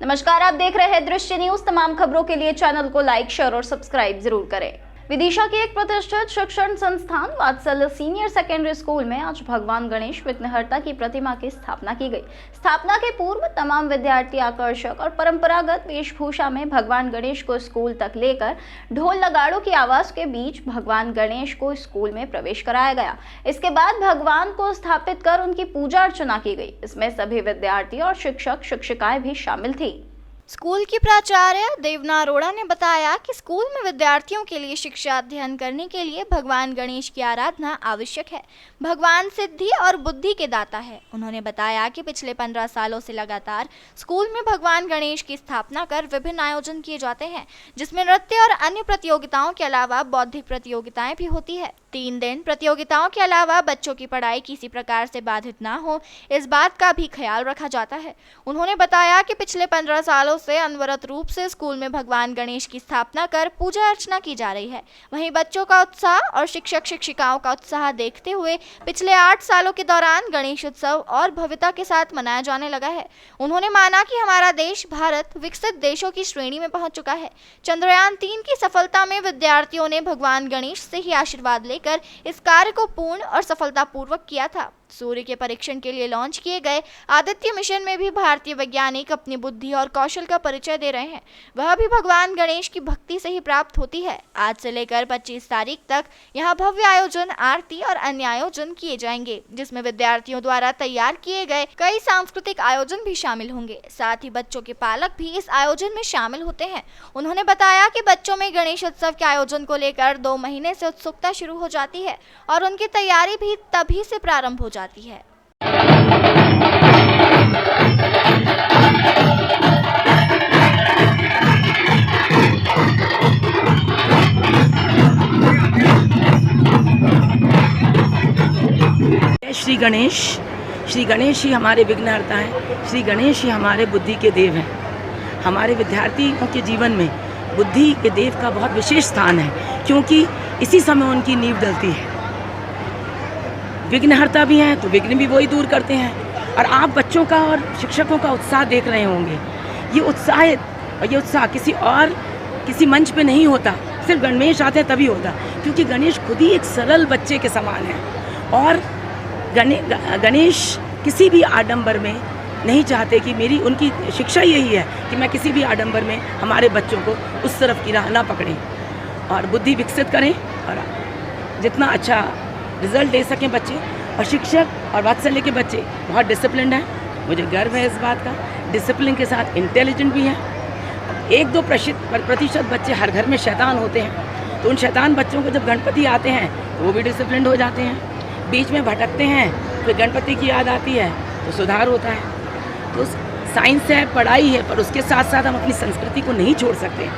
नमस्कार, आप देख रहे हैं दृश्य न्यूज। तमाम खबरों के लिए चैनल को लाइक, शेयर और सब्सक्राइब जरूर करें। विदिशा के एक प्रतिष्ठित शिक्षण संस्थान वात्सल्य सीनियर सेकेंडरी स्कूल में आज भगवान गणेश विघ्नहर्ता की प्रतिमा की स्थापना की गई। स्थापना के पूर्व तमाम विद्यार्थी आकर्षक और परंपरागत वेशभूषा में भगवान गणेश को स्कूल तक लेकर ढोल नगाड़ों की आवाज के बीच भगवान गणेश को स्कूल में प्रवेश कराया गया। इसके बाद भगवान को स्थापित कर उनकी पूजा अर्चना की गई। इसमें सभी विद्यार्थी और शिक्षक शिक्षिकाएं भी शामिल थी। स्कूल की प्राचार्य देवना अरोड़ा ने बताया कि स्कूल में विद्यार्थियों के लिए शिक्षा अध्ययन करने के लिए भगवान गणेश की आराधना आवश्यक है। भगवान सिद्धि और बुद्धि के दाता है। उन्होंने बताया कि पिछले 15 सालों से लगातार स्कूल में भगवान गणेश की स्थापना कर विभिन्न आयोजन किए जाते हैं, जिसमें नृत्य और अन्य प्रतियोगिताओं के अलावा बौद्धिक प्रतियोगिताएं भी होती है। 3 दिन प्रतियोगिताओं के अलावा बच्चों की पढ़ाई किसी प्रकार से बाधित ना हो, इस बात का भी ख्याल रखा जाता है। उन्होंने बताया कि पिछले 15 सालों से अनवरत रूप से स्कूल में भगवान गणेश की स्थापना कर पूजा अर्चना की जा रही है। वहीं बच्चों का उत्साह और शिक्षक शिक्षिकाओं का उत्साह देखते हुए पिछले 8 सालों के दौरान गणेश उत्सव और भव्यता के साथ मनाया जाने लगा है। उन्होंने माना कि हमारा देश भारत विकसित देशों की श्रेणी में पहुंच चुका है। चंद्रयान 3 की सफलता में विद्यार्थियों ने भगवान गणेश से ही आशीर्वाद लेकर इस कार्य को पूर्ण और सफलतापूर्वक किया था। सूर्य के परीक्षण के लिए लॉन्च किए गए आदित्य मिशन में भी भारतीय वैज्ञानिक अपनी बुद्धि और कौशल का परिचय दे रहे हैं। वह भी भगवान गणेश की भक्ति से ही प्राप्त होती है। आज से लेकर 25 तारीख तक यहां भव्य आयोजन, आरती और अन्य आयोजन किए जाएंगे, जिसमें विद्यार्थियों द्वारा तैयार किए गए कई सांस्कृतिक आयोजन भी शामिल होंगे। साथ ही बच्चों के पालक भी इस आयोजन में शामिल होते हैं। उन्होंने बताया कि बच्चों में गणेश उत्सव के आयोजन को लेकर 2 महीने से उत्सुकता शुरू हो जाती है और उनकी तैयारी भी तभी से प्रारंभ हो जाती है। श्री गणेश ही हमारे विघ्नहर्ता हैं। श्री गणेश ही हमारे बुद्धि के देव हैं। हमारे विद्यार्थियों के जीवन में बुद्धि के देव का बहुत विशेष स्थान है, क्योंकि इसी समय उनकी नींव डलती है। विघ्नहर्ता भी हैं तो विघ्न भी वही दूर करते हैं। और आप बच्चों का और शिक्षकों का उत्साह देख रहे होंगे। ये उत्साह किसी मंच पे नहीं होता, सिर्फ गणेश आते हैं तभी होता, क्योंकि गणेश खुद ही एक सरल बच्चे के समान है। और गणेश किसी भी आडंबर में नहीं चाहते कि उनकी शिक्षा यही है कि मैं किसी भी आडंबर में हमारे बच्चों को उस तरफ की राह ना पकड़ें और बुद्धि विकसित करें और जितना अच्छा रिजल्ट दे सकें बच्चे। और शिक्षक और वात्सल्य के बच्चे बहुत डिसिप्लिन्ड हैं। मुझे गर्व है इस बात का। डिसिप्लिन के साथ इंटेलिजेंट भी हैं। 1-2% बच्चे हर घर में शैतान होते हैं, तो उन शैतान बच्चों को जब गणपति आते हैं तो वो भी डिसिप्लिन्ड हो जाते हैं। बीच में भटकते हैं, फिर गणपति की याद आती है तो सुधार होता है। तो साइंस है, पढ़ाई है, पर उसके साथ साथ हम अपनी संस्कृति को नहीं छोड़ सकते,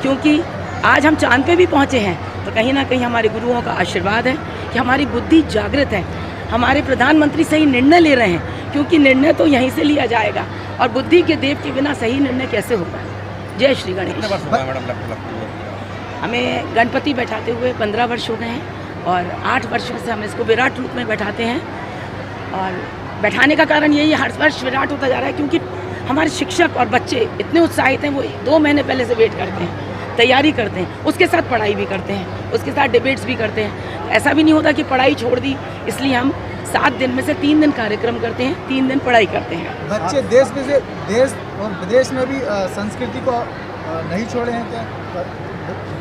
क्योंकि आज हम चांद पे भी पहुँचे हैं तो कहीं ना कहीं हमारे गुरुओं का आशीर्वाद है कि हमारी बुद्धि जागृत है। हमारे प्रधानमंत्री सही निर्णय ले रहे हैं, क्योंकि निर्णय तो यहीं से लिया जाएगा और बुद्धि के देव के बिना सही निर्णय कैसे होगा। जय श्री गणेश। हमें गणपति बैठाते हुए 15 वर्ष हो गए हैं और 8 वर्षों से हम इसको विराट रूप में बैठाते हैं। और बैठाने का कारण यही है, हर वर्ष विराट होता जा रहा है, क्योंकि हमारे शिक्षक और बच्चे इतने उत्साहित हैं। वो 2 महीने पहले से वेट करते हैं, तैयारी करते हैं, उसके साथ पढ़ाई भी करते हैं, उसके साथ डिबेट्स भी करते हैं। ऐसा भी नहीं होता कि पढ़ाई छोड़ दी, इसलिए हम 7 दिन में से 3 दिन कार्यक्रम करते हैं, 3 दिन पढ़ाई करते हैं। बच्चे देश और विदेश में भी संस्कृति को नहीं छोड़े हैं क्या?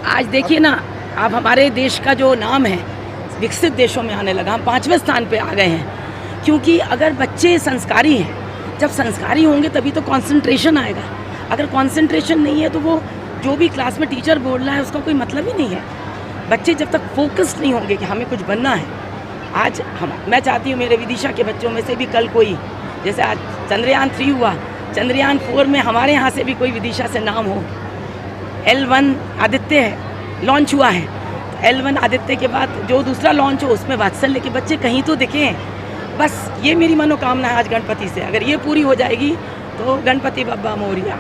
आज देखिए ना, अब हमारे देश का जो नाम है विकसित देशों में आने लगा। हम 5वें स्थान पे आ गए हैं, क्योंकि अगर बच्चे संस्कारी हैं, जब संस्कारी होंगे तभी तो कंसंट्रेशन आएगा। अगर कंसंट्रेशन नहीं है तो वो जो भी क्लास में टीचर बोल रहा है उसका कोई मतलब ही नहीं है। बच्चे जब तक फोकस्ड नहीं होंगे कि हमें कुछ बनना है। आज मैं चाहती हूँ मेरे विदिशा के बच्चों में से भी कल कोई, जैसे आज चंद्रयान 3 हुआ, चंद्रयान 4 में हमारे यहाँ से भी कोई विदिशा से नाम हो। L1 आदित्य है, लॉन्च हुआ है। L1 आदित्य के बाद जो दूसरा लॉन्च हो उसमें वात्सल्य के बच्चे कहीं तो दिखें। बस ये मेरी मनोकामना है आज गणपति से। अगर ये पूरी हो जाएगी तो गणपति बप्पा मोरिया।